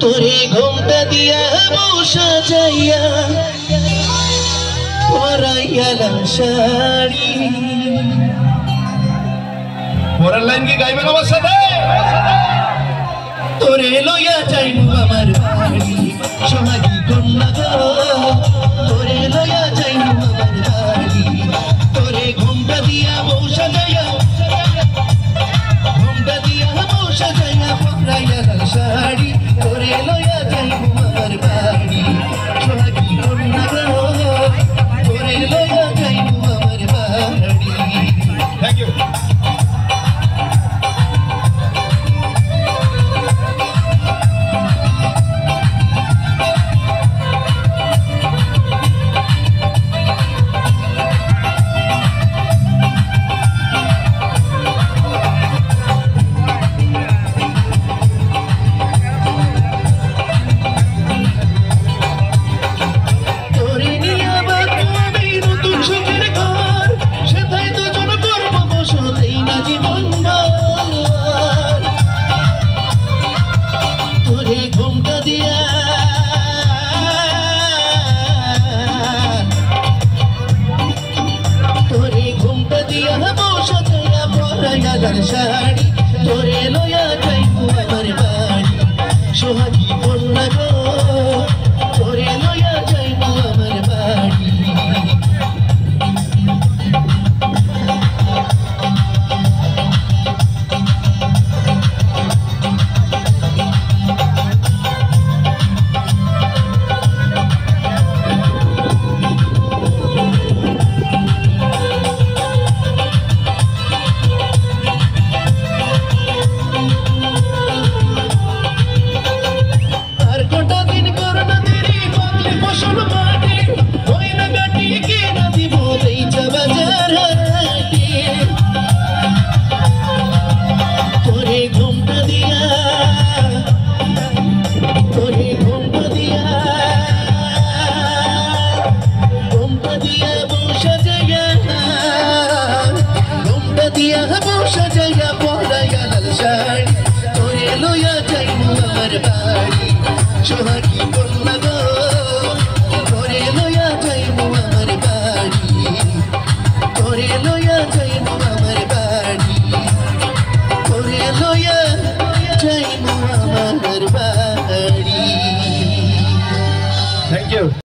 তোরে ঘুমটা দিয়া বসা যাইয়া পরাইয়া লাল শাড়ি। পরের লাইন কি গাইবেন আমার সাথে? তোরে লইয়া যাইবো আমার বাড়ি সোহাগী কন্যা গো, তোরে লইয়া যাইবো আমার বাড়ি। তোরে ঘুমটা দিয়া বসা যাইয়া, ঘুমটা দিয়া বসা যাইয়া পরাইয়া লাল শাড়ি। তোরে লইয়া যাইবো আমার বাড়ি সোহাগী কন্যা গো, তোরে লইয়া যাইবো আমার বাড়ি। Thank you. শাড়ি তোরে লইয়া যাইবো আমার বাড়ি সোহাগী কন্যা গো, তোরে লইয়া যাইবো আমার বাড়ি। সাজাইয়া পরাইয়া লাল শাড়ি তোরে লইয়া যাইবো আমার বাড়ি সোহাগী